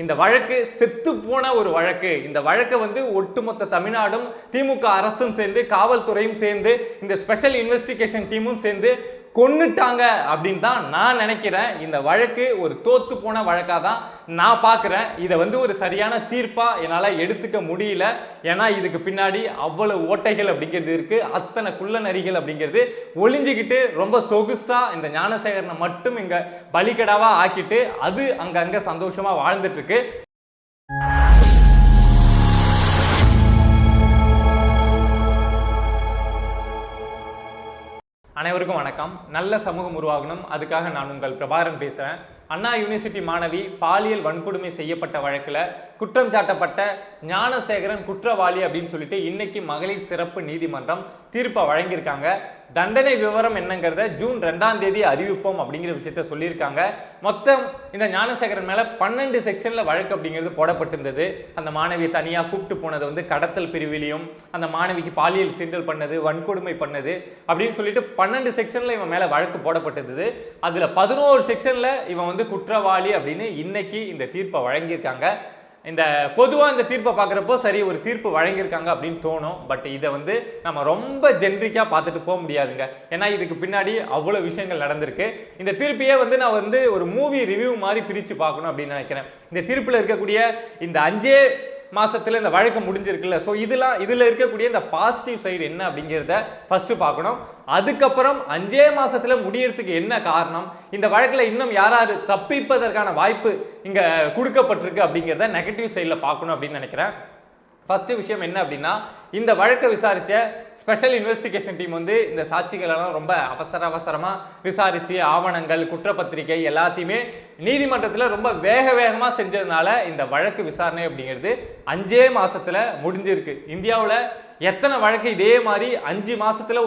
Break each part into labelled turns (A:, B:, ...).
A: இந்த வழக்கு செத்து போன ஒரு வழக்கு. இந்த வழக்கை ஒட்டுமொத்த தமிழ்நாடும் திமுக அரசும் சேர்ந்து காவல்துறையும் சேர்ந்து இந்த ஸ்பெஷல் இன்வெஸ்டிகேஷன் டீமும் சேர்ந்து கொன்னுட்டாங்க அப்படின்னு தான் நான் நினைக்கிறேன். இந்த வழக்கு ஒரு தோத்து போன வழக்காக தான் நான் பார்க்குறேன். இதை ஒரு சரியான தீர்ப்பாக என்னால் எடுத்துக்க முடியல. ஏன்னா இதுக்கு பின்னாடி அவ்வளவு ஓட்டைகள் அப்படிங்கிறது இருக்குது, அத்தனை குள்ள நரிகள் அப்படிங்கிறது ஒளிஞ்சிக்கிட்டு ரொம்ப சொகுசாக இந்த ஞானசேகரனை மட்டும் இங்கே பலிக்கடாவாக ஆக்கிட்டு அது அங்கங்கே சந்தோஷமாக வாழ்ந்துட்டு இருக்கு. அனைவருக்கும் வணக்கம். நல்ல சமூகம் உருவாகணும், அதுக்காக நான் உங்கள் பிரபாகரன் பேசுகிறேன். அண்ணா யூனிவர்சிட்டி மாணவி பாலியல் வன்கொடுமை செய்யப்பட்ட வழக்கில் குற்றம் சாட்டப்பட்ட ஞானசேகரன் குற்றவாளி அப்படின்னு சொல்லிட்டு இன்னைக்கு மகளிர் சிறப்பு நீதிமன்றம் தீர்ப்பை வழங்கியிருக்காங்க. தண்டனை விவரம் என்னங்கிறத ஜூன் 2ஆம் தேதி அறிவிப்போம் அப்படிங்கிற விஷயத்த சொல்லியிருக்காங்க. மொத்தம் இந்த ஞானசேகரன் மேலே 12 செக்ஷனில் வழக்கு அப்படிங்கிறது போடப்பட்டிருந்தது. அந்த மாணவியை தனியாக கூப்பிட்டு போனது கடத்தல் பிரிவிலையும், அந்த மாணவிக்கு பாலியல் சீண்டல் பண்ணது, வன்கொடுமை பண்ணது அப்படின்னு சொல்லிட்டு 12 செக்ஷனில் இவன் மேலே வழக்கு போடப்பட்டிருந்தது. அதில் 11 செக்ஷனில் இவன் குற்றவாளி அப்படின்னு இன்னைக்கு இந்த தீர்ப்பை வழங்கியிருக்காங்க. இந்த பொதுவாக இந்த தீர்ப்பை பார்க்குறப்போ சரி ஒரு தீர்ப்பு வழங்கியிருக்காங்க அப்படின்னு தோணும். பட் இதை நம்ம ரொம்ப ஜென்ரிக்காக பார்த்துட்டு போக முடியாதுங்க. ஏன்னா இதுக்கு பின்னாடி அவ்வளோ விஷயங்கள் நடந்திருக்கு. இந்த தீர்ப்பையே நான் ஒரு மூவி ரிவ்யூ மாதிரி பிரித்து பார்க்கணும் அப்படின்னு நினைக்கிறேன். இந்த தீர்ப்பில் இருக்கக்கூடிய இந்த 5 மாசத்துல இந்த வழக்கு முடிஞ்சிருக்குல்ல, ஸோ இதில் இருக்கக்கூடிய இந்த பாசிட்டிவ் சைடு என்ன அப்படிங்கிறத ஃபர்ஸ்ட் பார்க்கணும். அதுக்கப்புறம் 5 மாசத்துல முடியறதுக்கு என்ன காரணம், இந்த வழக்கில் இன்னும் யாராவது தப்பிப்பதற்கான வாய்ப்பு இங்க கொடுக்கப்பட்டிருக்கு அப்படிங்கிறத நெகட்டிவ் சைடில் பார்க்கணும் அப்படின்னு நினைக்கிறேன். ஃபர்ஸ்ட் விஷயம் என்ன அப்படின்னா, இந்த வழக்கை விசாரிச்ச ஸ்பெஷல் இன்வெஸ்டிகேஷன் டீம் இந்த சாட்சிகளெல்லாம் ரொம்ப அவசரமாக விசாரித்து ஆவணங்கள், குற்றப்பத்திரிகை எல்லாத்தையுமே நீதிமன்றத்தில் ரொம்ப வேகமாக செஞ்சதுனால இந்த வழக்கு விசாரணை அப்படிங்கிறது 5 மாசத்துல முடிஞ்சிருக்கு. இந்தியாவில் எத்தனை வழக்கு இதே மாதிரி 5 மாசத்துல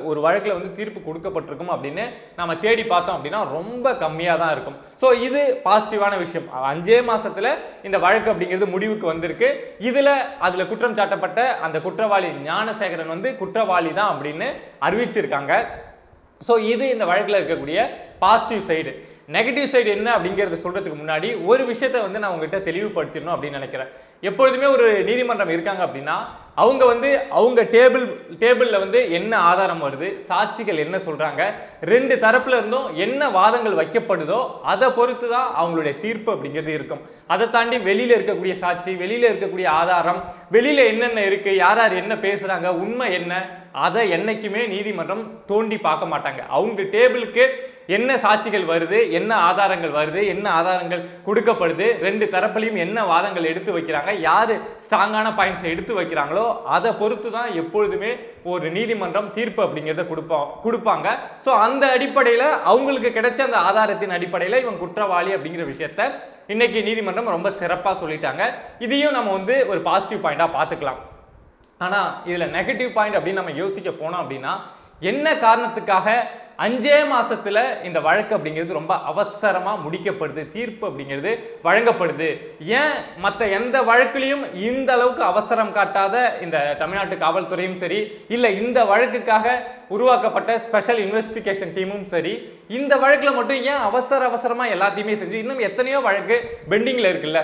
A: ஒரு வழக்கில் தீர்ப்பு கொடுக்கப்பட்டிருக்கும் அப்படின்னு நம்ம தேடி பார்த்தோம் அப்படின்னா ரொம்ப கம்மியாக தான் இருக்கும். ஸோ இது பாசிட்டிவான விஷயம். 5 மாசத்துல இந்த வழக்கு அப்படிங்கிறது முடிவுக்கு வந்திருக்கு. அதில் குற்றம் சாட்டப்பட்ட அந்த குற்றவாளி ஞானசேகரன் குற்றவாளி தான் அப்படின்னு அறிவிச்சிருக்காங்க. ஸோ இது இந்த வழக்கில் இருக்கக்கூடிய பாசிட்டிவ் சைடு. நெகட்டிவ் சைடு என்ன அப்படிங்கிறத சொல்றதுக்கு முன்னாடி ஒரு விஷயத்தை நான் உங்ககிட்ட தெளிவுபடுத்திடணும் அப்படின்னு நினைக்கிறேன். எப்பொழுதுமே ஒரு நீதிமன்றம் இருக்காங்க அப்படின்னா அவங்க டேபிளில் என்ன ஆதாரம் வருது, சாட்சிகள் என்ன சொல்றாங்க, 2 தரப்புல இருந்தும் என்ன வாதங்கள் வைக்கப்படுதோ அதை பொறுத்து தான் அவங்களுடைய தீர்ப்பு அப்படிங்கிறது இருக்கும். அதை தாண்டி வெளியில இருக்கக்கூடிய சாட்சி, வெளியில இருக்கக்கூடிய ஆதாரம், வெளியில என்னென்ன இருக்கு, யார் யார் என்ன பேசுறாங்க, உண்மை என்ன, அதை என்னைக்குமே நீதிமன்றம் தோண்டி பார்க்க மாட்டாங்க. அவங்க டேபிளுக்கு என்ன சாட்சிகள் வருது, என்ன ஆதாரங்கள் வருது, என்ன ஆதாரங்கள் கொடுக்கப்படுது, 2 தரப்புலையும் என்ன வாதங்கள் எடுத்து வைக்கிறாங்க, யாரு ஸ்ட்ராங்கான பாயிண்ட்ஸ் எடுத்து வைக்கிறாங்களோ அதை பொறுத்து தான் எப்பொழுதுமே ஒரு நீதிமன்றம் தீர்ப்பு அப்படிங்கிறத கொடுப்பாங்க. ஸோ அந்த அடிப்படையில் அவங்களுக்கு கிடைச்ச அந்த ஆதாரத்தின் அடிப்படையில் இவன் குற்றவாளி அப்படிங்கிற விஷயத்த இன்னைக்கு நீதிமன்றம் ரொம்ப சிறப்பாக சொல்லிட்டாங்க. இதையும் நம்ம ஒரு பாசிட்டிவ் பாயிண்டாக பார்த்துக்கலாம். ஆனால் இதில் நெகட்டிவ் பாயிண்ட் அப்படின்னு நம்ம யோசிக்க போனோம் அப்படின்னா, என்ன காரணத்துக்காக 5 மாசத்துல இந்த வழக்கு அப்படிங்கிறது ரொம்ப அவசரமா முடிக்கப்படுது, தீர்ப்பு அப்படிங்கிறது வழங்கப்படுது. ஏன் மற்ற எந்த வழக்குலையும் இந்த அளவுக்கு அவசரம் காட்டாத இந்த தமிழ்நாட்டு காவல்துறையும் சரி, இல்லை இந்த வழக்குக்காக உருவாக்கப்பட்ட ஸ்பெஷல் இன்வெஸ்டிகேஷன் டீமும் சரி, இந்த வழக்குல மட்டும் ஏன் அவசரமா எல்லாத்தையுமே செஞ்சு இன்னும் எத்தனையோ வழக்கு பெண்டிங்ல இருக்குல்ல,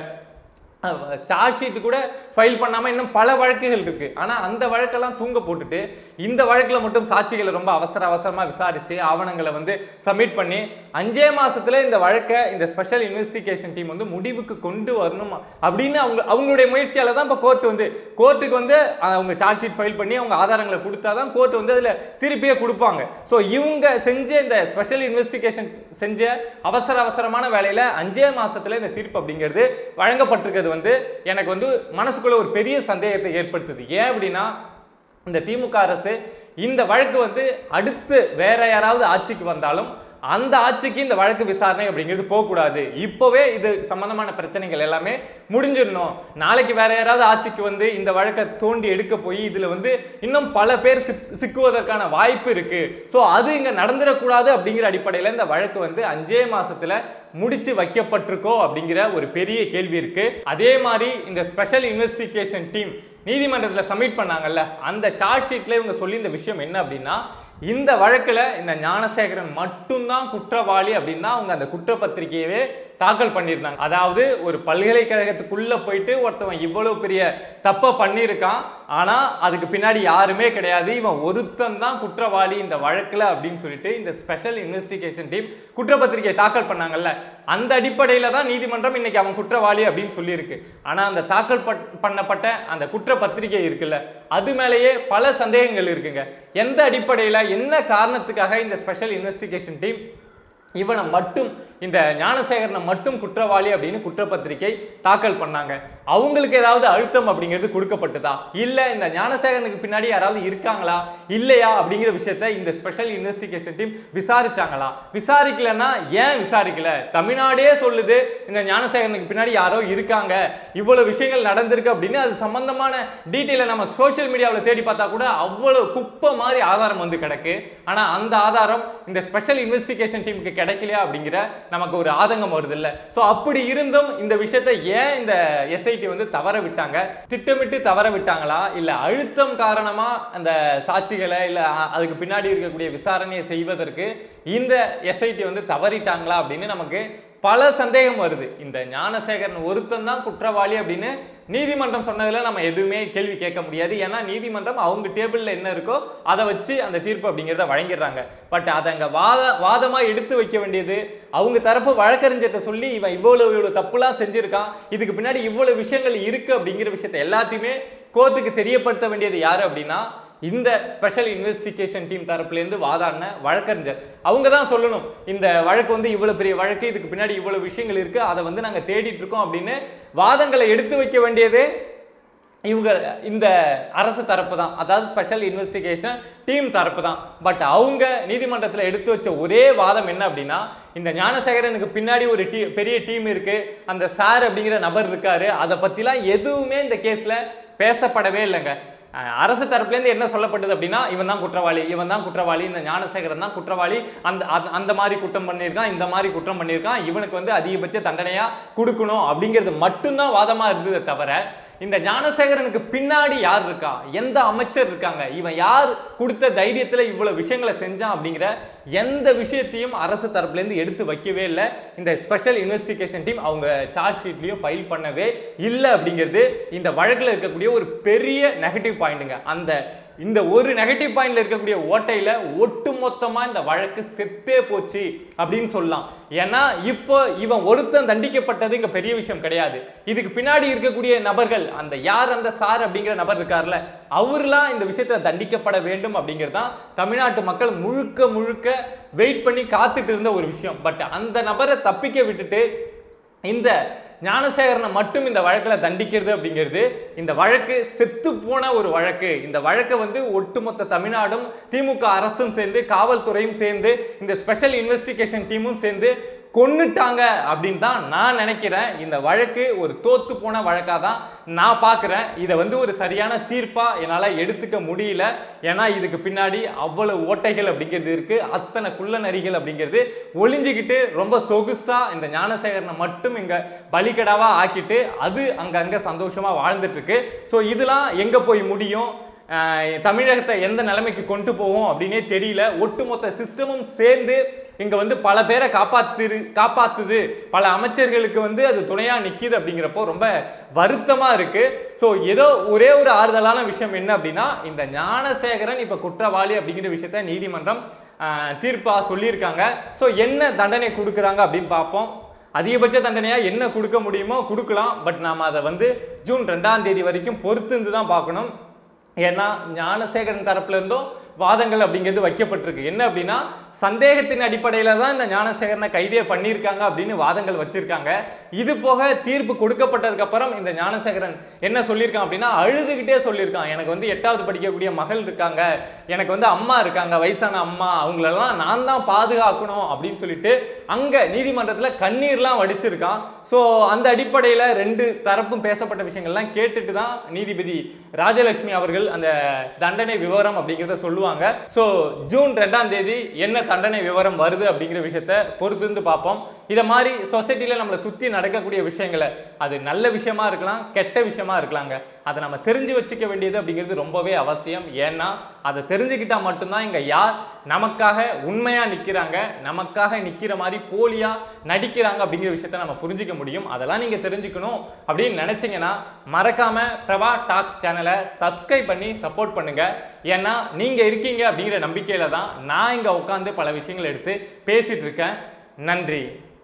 A: சார்ஜ் ஷீட் கூட ஃபைல் பண்ணாமல் இன்னும் பல வழக்குகள் இருக்கு. ஆனால் அந்த வழக்கெல்லாம் தூங்க போட்டுட்டு இந்த வழக்கில் மட்டும் சாட்சிகளை ரொம்ப அவசரமாக விசாரித்து ஆவணங்களை சப்மிட் பண்ணி 5 மாசத்துல இந்த வழக்கை இந்த ஸ்பெஷல் இன்வெஸ்டிகேஷன் டீம் முடிவுக்கு கொண்டு வரணும் அப்படின்னு அவங்களுடைய முயற்சியால் தான் இப்போ கோர்ட்டுக்கு அவங்க சார்ஜ் ஷீட் ஃபைல் பண்ணி அவங்க ஆதாரங்களை கொடுத்தா தான் கோர்ட் அதில் திருப்பியே கொடுப்பாங்க. ஸோ இவங்க செஞ்ச இந்த ஸ்பெஷல் இன்வெஸ்டிகேஷன் செஞ்ச அவசரமான வேலையில் 5 மாசத்துல இந்த தீர்ப்பு அப்படிங்கிறது வழங்கப்பட்டிருக்கிறது எனக்கு மனசுக்குள்ள ஒரு பெரிய சந்தேகத்தை ஏற்படுத்துது. ஏன் அப்படின்னா, இந்த திமுக அரசு இந்த வழக்கு அடுத்து வேற யாராவது ஆட்சிக்கு வந்தாலும் அந்த ஆட்சிக்கு இந்த வழக்கு விசாரணை அப்படிங்கிறது போகக்கூடாது. இப்போவே இது சம்பந்தமான பிரச்சனைகள் எல்லாமே முடிஞ்சிடணும். நாளைக்கு வேற யாராவது ஆட்சிக்கு இந்த வழக்கை தோண்டி எடுக்க போய் இதுல இன்னும் பல பேர் சிக்குவதற்கான வாய்ப்பு இருக்கு. ஸோ அது இங்க நடந்துடக்கூடாது அப்படிங்கிற அடிப்படையில் இந்த வழக்கு 5 மாசத்துல முடிச்சு வைக்கப்பட்டிருக்கோ அப்படிங்கிற ஒரு பெரிய கேள்வி இருக்கு. அதே மாதிரி இந்த ஸ்பெஷல் இன்வெஸ்டிகேஷன் டீம் நீதிமன்றத்தில் சப்மிட் பண்ணாங்கல்ல, அந்த சார்ஜ் ஷீட்ல இவங்க சொல்லி இந்த விஷயம் என்ன அப்படின்னா, இந்த வழக்கில் இந்த ஞானசேகரன் மட்டும்தான் குற்றவாளி அப்படின்னா அவங்க அந்த குற்றப்பத்திரிகையவே தாக்கல் பண்ணியிருந்தாங்க. அதாவது ஒரு பல்கலைக்கழகத்துக்குள்ள போயிட்டு ஒருத்தவன் இவ்வளவு பெரிய தப்ப பண்ணியிருக்கான், ஆனா அதுக்கு பின்னாடி யாருமே கிடையாது, இவன் ஒருத்தன் தான் குற்றவாளி இந்த வழக்குல அப்படின்னு சொல்லிட்டு இந்த ஸ்பெஷல் இன்வெஸ்டிகேஷன் டீம் குற்றப்பத்திரிகை தாக்கல் பண்ணாங்கல்ல, அந்த அடிப்படையில தான் நீதிமன்றம் இன்னைக்கு அவன் குற்றவாளி அப்படின்னு சொல்லியிருக்கு. ஆனா அந்த தாக்கல் பண்ணப்பட்ட அந்த குற்றப்பத்திரிகை இருக்குல்ல, அது மேலேயே பல சந்தேகங்கள் இருக்குங்க. எந்த அடிப்படையில், என்ன காரணத்துக்காக இந்த ஸ்பெஷல் இன்வெஸ்டிகேஷன் டீம் இவனை மட்டும், இந்த ஞானசேகரனை மட்டும் குற்றவாளி அப்படின்னு குற்றப்பத்திரிகை தாக்கல் பண்ணாங்க? அவங்களுக்கு ஏதாவது அழுத்தம் அப்படிங்கிறது கொடுக்கப்பட்டதா, இல்ல இந்த ஞானசேகரனுக்கு பின்னாடி யாராவது இருக்காங்களா இல்லையா அப்படிங்கிற விஷயத்த இந்த ஸ்பெஷல் இன்வெஸ்டிகேஷன் டீம் விசாரிச்சாங்களா? விசாரிக்கலன்னா ஏன் விசாரிக்கல? தமிழ்நாடே சொல்லுது இந்த ஞானசேகரனுக்கு பின்னாடி யாரோ இருக்காங்க, இவ்வளவு விஷயங்கள் நடந்திருக்கு அப்படின்னு. அது சம்பந்தமான டீட்டெயிலை நம்ம சோசியல் மீடியாவில் தேடி பார்த்தா கூட அவ்வளவு குப்பை மாதிரி ஆதாரம் வந்து கிடக்கு. ஆனா அந்த ஆதாரம் இந்த ஸ்பெஷல் இன்வெஸ்டிகேஷன் டீமுக்கு கிடைக்கலையா அப்படிங்கிற நமக்கு ஒரு ஆதங்கம் வருது இல்ல. சோ அப்படி இருந்தும் இந்த விஷயத்தை ஏன் இந்த எஸ்ஐடி வந்து தவற விட்டாங்க? திட்டமிட்டு தவற விட்டாங்களா, இல்ல அழுத்தம் காரணமா அந்த சாட்சிகளை இல்ல அதுக்கு பின்னாடி இருக்கக்கூடிய விசாரணையை செய்வதற்கு இந்த எஸ்ஐடி வந்து தவறிட்டாங்களா அப்படின்னு நமக்கு பல சந்தேகம் வருது. இந்த ஞானசேகரன் ஒருத்தன் தான் குற்றவாளி அப்படின்னு நீதிமன்றம் சொன்னதுல நம்ம எதுவுமே கேள்வி கேட்க முடியாது. ஏன்னா நீதிமன்றம் அவங்க டேபிள்ல என்ன இருக்கோ அதை வச்சு அந்த தீர்ப்பு அப்படிங்கிறத வழங்கிடுறாங்க. பட் அதை அங்க வாதமா எடுத்து வைக்க வேண்டியது அவங்க தரப்பு வழக்கறிஞர்கிட்ட சொல்லி இவன் இவ்வளவு தப்புலாம் செஞ்சிருக்கான், இதுக்கு பின்னாடி இவ்வளவு விஷயங்கள் இருக்கு அப்படிங்கிற விஷயத்தை எல்லாத்தையுமே கோர்ட்டுக்கு தெரியப்படுத்த வேண்டியது யாரு அப்படின்னா இந்த ஸ்பெஷல் இன்வெஸ்டிகேஷன் டீம் தரப்புல இருந்து வாதாடின வழக்கறிஞர். அவங்க தான் சொல்லணும் இந்த வழக்கு வந்து இவ்வளவு பெரிய வழக்கு, இதுக்கு பின்னாடி இவ்வளவு விஷயங்கள் இருக்கு, அதை வந்து நாங்க தேடிட்டு இருக்கோம் அப்படின்னு வாதங்களை எடுத்து வைக்க வேண்டியது இவங்க இந்த அரசு தரப்பு தான், அதாவது ஸ்பெஷல் இன்வெஸ்டிகேஷன் டீம் தரப்பு தான். பட் அவங்க நீதிமன்றத்தில் எடுத்து வச்ச ஒரே வாதம் என்ன அப்படின்னா, இந்த ஞானசேகரனுக்கு பின்னாடி ஒரு பெரிய டீம் இருக்கு, அந்த சார் அப்படிங்கிற நபர் இருக்காரு, அதை பத்திலாம் எதுவுமே இந்த கேஸ்ல பேசப்படவே இல்லைங்க. அரசு தரப்புலேருந்து என்ன சொல்லப்பட்டது அப்படின்னா, இவன் தான் குற்றவாளி, இவன் தான் குற்றவாளி, இந்த ஞானசேகரன் தான் குற்றவாளி, அந்த மாதிரி குற்றம் பண்ணியிருக்கான், இந்த மாதிரி குற்றம் பண்ணியிருக்கான், இவனுக்கு வந்து அதிகபட்ச தண்டனையா கொடுக்கணும் அப்படிங்கிறது மட்டும்தான் வாதமா இருந்தது. தவிர இந்த ஞானசேகரனுக்கு பின்னாடி யார் இருக்கா, எந்த அமைச்சர் இருக்காங்க, இவன் யார் கொடுத்த தைரியத்துல இவ்வளவு விஷயங்களை செஞ்சான் அப்படிங்கிற எந்த விஷயத்தையும் அரசு தரப்புல இருந்து எடுத்து வைக்கவே இல்லை. இந்த ஸ்பெஷல் இன்வெஸ்டிகேஷன் டீம் அவங்க சார்ஜ் ஷீட்லயும் ஃபைல் பண்ணவே இல்லை அப்படிங்கிறது இந்த வழக்கில் இருக்கக்கூடிய ஒரு பெரிய நெகட்டிவ் பாயிண்ட்டுங்க. இந்த ஒரு நெகட்டிவ் பாயிண்ட்ல இருக்கக்கூடிய ஓட்டையில ஒட்டுமொத்தமா இந்த வழக்கு செத்தே போச்சு அப்படின்னு சொல்லலாம். ஏன்னா இப்போ இவன் ஒருத்தன் தண்டிக்கப்பட்டது இங்க பெரிய விஷயம் கிடையாது. இதுக்கு பின்னாடி இருக்கக்கூடிய நபர்கள், அந்த யார் அந்த சார் அப்படிங்கிற நபர் இருக்கார்ல, அவர்லாம் இந்த விஷயத்துல தண்டிக்கப்பட வேண்டும் அப்படிங்கிறது தான் தமிழ்நாட்டு மக்கள் முழுக்க முழுக்க வெயிட் பண்ணி காத்துட்டு இருந்த ஒரு விஷயம். பட் அந்த நபரை தப்பிக்க விட்டுட்டு இந்த ஞானசேகரனை மட்டும் இந்த வழக்கில் தண்டிக்கிறது அப்படிங்கிறது இந்த வழக்கு செத்து போன ஒரு வழக்கு. இந்த வழக்கை வந்து ஒட்டுமொத்த தமிழ்நாடும், திமுக அரசும் சேர்ந்து, காவல்துறையும் சேர்ந்து, இந்த ஸ்பெஷல் இன்வெஸ்டிகேஷன் டீமும் சேர்ந்து கொன்னுட்டாங்க அப்படின்னு தான் நான் நினைக்கிறேன். இந்த வழக்கு ஒரு தோத்து போன வழக்காக தான் நான் பார்க்குறேன். இதை வந்து ஒரு சரியான தீர்ப்பாக என்னால் எடுத்துக்க முடியல. ஏன்னா இதுக்கு பின்னாடி அவ்வளவு ஓட்டைகள் அப்படிங்கிறது இருக்குது, அத்தனை குள்ள நரிகள் அப்படிங்கிறது ஒளிஞ்சிக்கிட்டு ரொம்ப சொகுசாக இந்த ஞானசேகரனை மட்டும் இங்கே பலிக்கடாவாக ஆக்கிட்டு அது அங்கங்கே சந்தோஷமாக வாழ்ந்துட்டு இருக்கு. ஸோ இதெல்லாம் எங்கே போய் முடியும், தமிழகத்தை எந்த நிலைமைக்கு கொண்டு போவோம் அப்படின்னே தெரியல. ஒட்டுமொத்த சிஸ்டமும் சேர்ந்து இங்க வந்து பல பேரை காப்பாத்துது, பல அமைச்சர்களுக்கு வந்து அது துணையா நிக்குது அப்படிங்கிறப்போ ரொம்ப வருத்தமா இருக்கு. ஸோ ஏதோ ஒரே ஒரு ஆறுதலான விஷயம் என்ன அப்படின்னா, இந்த ஞானசேகரன் இப்ப குற்றவாளி அப்படிங்கிற விஷயத்த நீதிமன்றம் தீர்ப்பா சொல்லியிருக்காங்க. ஸோ என்ன தண்டனை கொடுக்குறாங்க அப்படின்னு பார்ப்போம். அதிகபட்ச தண்டனையா என்ன கொடுக்க முடியுமோ கொடுக்கலாம். பட் நாம அதை வந்து ஜூன் 2ஆம் தேதி வரைக்கும் பொறுத்திருந்து தான் பார்க்கணும். ஏன்னா ஞானசேகரன் தரப்புல இருந்தும் வாதங்கள் அப்படிங்கிறது வைக்கப்பட்டிருக்கு. என்ன அப்படின்னா, சந்தேகத்தின் அடிப்படையில தான் இந்த ஞானசேகரனை கைதே பண்ணியிருக்காங்க அப்படின்னு வாதங்கள் வச்சிருக்காங்க. இது போக தீர்ப்பு கொடுக்கப்பட்டதுக்கு அப்புறம் இந்த ஞானசேகரன் என்ன சொல்லியிருக்கான் அப்படின்னா, அழுதுகிட்டே சொல்லியிருக்கான், எனக்கு வந்து 8வது படிக்கக்கூடிய மகள் இருக்காங்க, எனக்கு வந்து அம்மா இருக்காங்க, வயசான அம்மா, அவங்களெல்லாம் நான் தான் பாதுகாக்கணும் அப்படின்னு சொல்லிட்டு அங்க நீதிமன்றத்தில் கண்ணீர்லாம் வடிச்சிருக்கான். ஸோ அந்த அடிப்படையில் ரெண்டு தரப்பும் பேசப்பட்ட விஷயங்கள்லாம் கேட்டுட்டு தான் நீதிபதி ராஜலட்சுமி அவர்கள் அந்த தண்டனை விவரம் அப்படிங்கிறத சொல்லுவாங்க. ஸோ ஜூன் 2ஆம் தேதி என்ன தண்டனை விவரம் வருது அப்படிங்கிற விஷயத்த பொறுத்திருந்து பார்ப்போம். இதை மாதிரி சொசைட்டியில் நம்மளை சுற்றி நடக்கக்கூடிய விஷயங்களை, அது நல்ல விஷயமா இருக்கலாம், கெட்ட விஷயமா இருக்கலாங்க, அதை நம்ம தெரிஞ்சு வச்சுக்க வேண்டியது அப்படிங்கிறது ரொம்பவே அவசியம். ஏன்னா அதை தெரிஞ்சுக்கிட்டா மட்டும்தான் இங்கே யார் நமக்காக உண்மையாக நிற்கிறாங்க, நமக்காக நிற்கிற மாதிரி போலியாக நடிக்கிறாங்க அப்படிங்கிற விஷயத்த நம்ம புரிஞ்சிக்க முடியும். அதெல்லாம் நீங்கள் தெரிஞ்சுக்கணும் அப்படின்னு நினச்சிங்கன்னா மறக்காமல் பிரபா டாக்ஸ் சேனலை சப்ஸ்கிரைப் பண்ணி சப்போர்ட் பண்ணுங்கள். ஏன்னா நீங்கள் இருக்கீங்க அப்படிங்கிற நம்பிக்கையில் தான் நான் இங்கே உட்காந்து பல விஷயங்களை எடுத்து பேசிகிட்டு இருக்கேன். நன்றி.